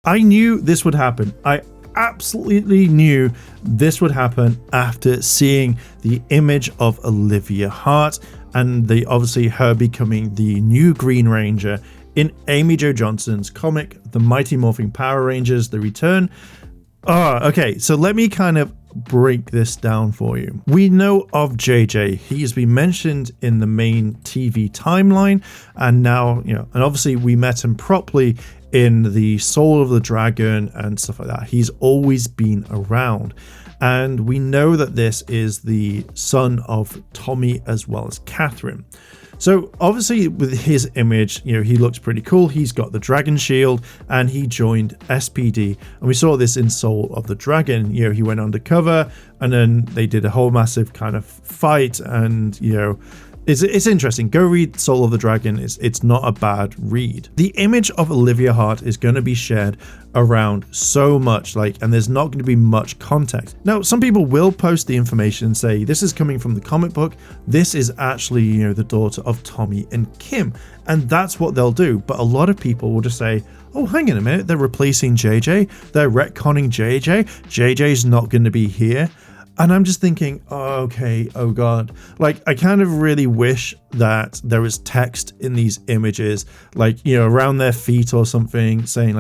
I knew this would happen. I absolutely knew this would happen after seeing the image of Olivia Hart and obviously her becoming the new Green Ranger in Amy Jo Johnson's comic, The Mighty Morphin Power Rangers, The Return. Okay, so let me kind of break this down for you. We know of JJ. He has been mentioned in the main TV timeline, and now, and obviously we met him properly in the Soul of the Dragon and stuff like that. He's always been around. And we know that this is the son of Tommy as well as Catherine. So obviously with his image, he looks pretty cool. He's got the dragon shield and he joined SPD. And we saw this in Soul of the Dragon. He went undercover and then they did a whole massive kind of fight. And, it's interesting. Go read Soul of the Dragon. It's not a bad read. The image of Olivia Hart is going to be shared around so much, and there's not going to be much context. Now, some people will post the information and say, this is coming from the comic book. This is actually, the daughter of Tommy and Kim. And that's what they'll do. But a lot of people will just say, oh, hang on a minute. They're replacing JJ. They're retconning JJ. JJ's not going to be here. And I'm just thinking, oh God. I kind of really wish that there was text in these images, around their feet or something, saying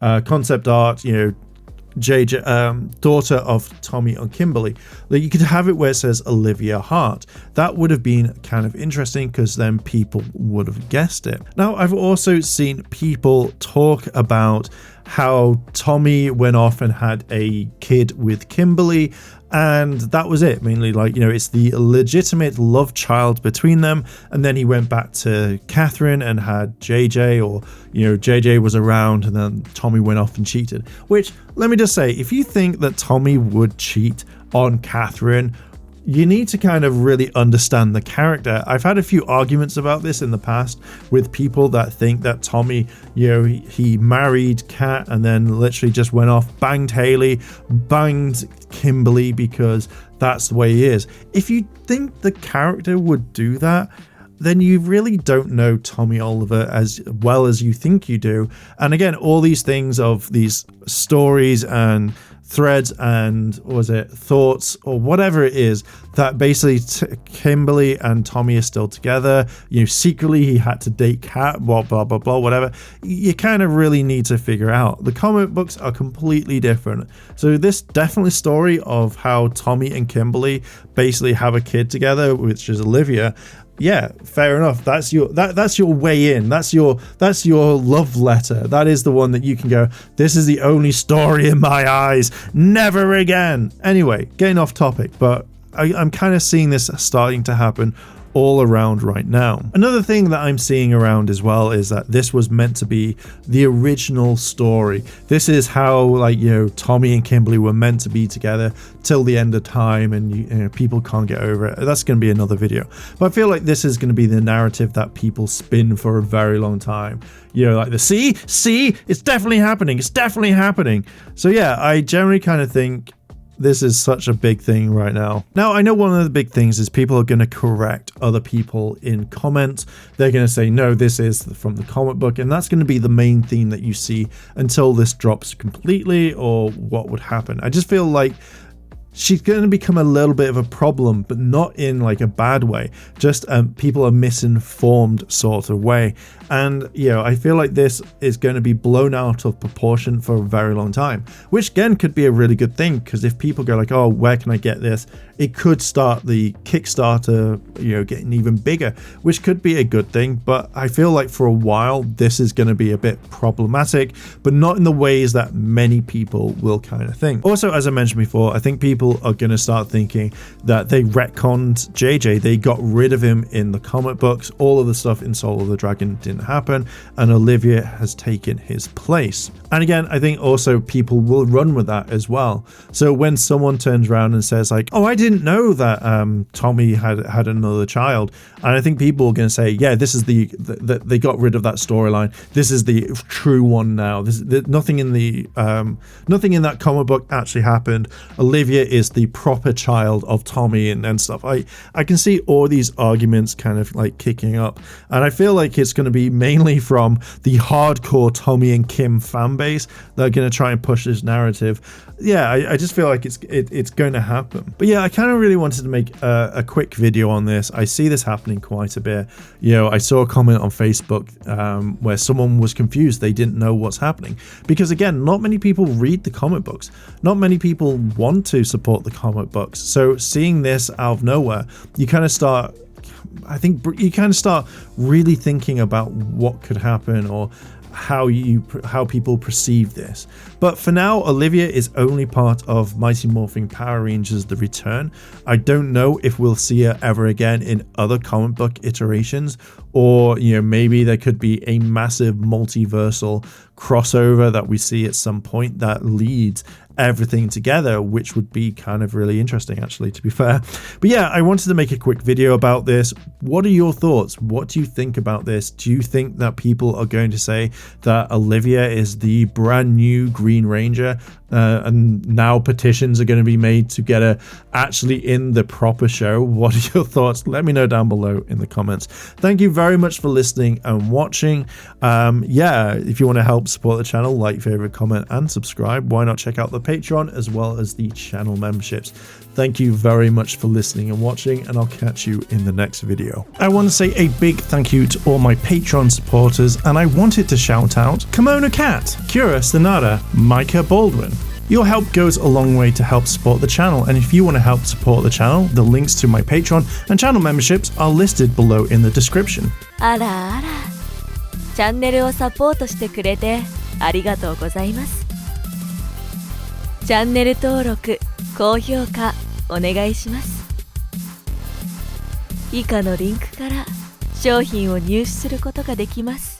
concept art, JJ, daughter of Tommy and Kimberly. You could have it where it says Olivia Hart. That would have been kind of interesting because then people would have guessed it. Now, I've also seen people talk about how Tommy went off and had a kid with Kimberly, and that was it. Mainly, it's the legitimate love child between them, and then he went back to Catherine and had JJ, or JJ was around and then Tommy went off and cheated. Which, let me just say, if you think that Tommy would cheat on Catherine, you need to kind of really understand the character. I've had a few arguments about this in the past with people that think that Tommy, he married Kat and then literally just went off, banged Haley, banged Kimberly because that's the way he is. If you think the character would do that, then you really don't know Tommy Oliver as well as you think you do. And again, all these things of these stories and threads and thoughts or whatever it is that basically Kimberly and Tommy are still together. Secretly he had to date Kat, blah blah blah blah, whatever. You kind of really need to figure out. The comic books are completely different. So this definitely story of how Tommy and Kimberly basically have a kid together, which is Olivia. Yeah, fair enough. That's your way in. That's your love letter. That is the one that you can go, this is the only story in my eyes. Never again. Anyway, getting off topic, but I'm kind of seeing this starting to happen all around right now. Another thing that I'm seeing around as well is that this was meant to be the original story. This is how Tommy and Kimberly were meant to be together till the end of time, and people can't get over it. That's going to be another video. But I feel like this is going to be the narrative that people spin for a very long time. See, it's definitely happening. It's definitely happening. So yeah, I generally kind of think this is such a big thing right now. Now, I know one of the big things is people are going to correct other people in comments. They're going to say, no, this is from the comic book. And that's going to be the main theme that you see until this drops completely, or what would happen. I just feel like she's going to become a little bit of a problem, but not in a bad way. Just people are misinformed sort of way. And I feel like this is going to be blown out of proportion for a very long time, which again could be a really good thing, because if people go oh, where can I get this? It could start the Kickstarter, getting even bigger, which could be a good thing. But I feel like for a while, this is going to be a bit problematic, but not in the ways that many people will kind of think. Also, as I mentioned before, I think people are going to start thinking that they retconned JJ. They got rid of him in the comic books. All of the stuff in Soul of the Dragon didn't happen, and Olivia has taken his place. And again, I think also people will run with that as well. So when someone turns around and says oh, I didn't didn't know that Tommy had another child, and I think people are going to say, yeah, this is the they got rid of that storyline. This is the true one now. Nothing in that comic book actually happened. Olivia is the proper child of Tommy and stuff. I can see all these arguments kind of like kicking up, and I feel like it's going to be mainly from the hardcore Tommy and Kim fan base that are going to try and push this narrative. Yeah, I just feel like it's going to happen. But yeah, I kind of really wanted to make a quick video on this. I see this happening quite a bit. You know, I saw a comment on Facebook where someone was confused. They didn't know what's happening. Because again, not many people read the comic books. Not many people want to support the comic books. So seeing this out of nowhere, you kind of start really thinking about what could happen or how people perceive this. But for now, Olivia is only part of Mighty Morphin Power Rangers The Return. I don't know if we'll see her ever again in other comic book iterations, or you know, maybe there could be a massive multiversal crossover that we see at some point that leads everything together, which would be kind of really interesting, actually, to be fair. But yeah, I wanted to make a quick video about this. What are your thoughts? What do you think about this? Do you think that people are going to say that Olivia is the brand new Green Ranger, and now petitions are going to be made to get her actually in the proper show? What are your thoughts? Let me know down below in the comments. Thank you very much for listening and watching. Yeah, if you want to help support the channel, like, favorite, comment, and subscribe. Why not check out the Patreon as well as the channel memberships. Thank you very much for listening and watching, and I'll catch you in the next video. I want to say a big thank you to all my Patreon supporters, and I wanted to shout out Kimona Cat, Kira Sonata, Micah Baldwin. Your help goes a long way to help support the channel, and if you want to help support the channel, the links to my Patreon and channel memberships are listed below in the description. あらあら、チャンネルをサポートしてくれてありがとうございます。チャンネル登録、高評価お願いします。以下のリンクから商品を入手することができます。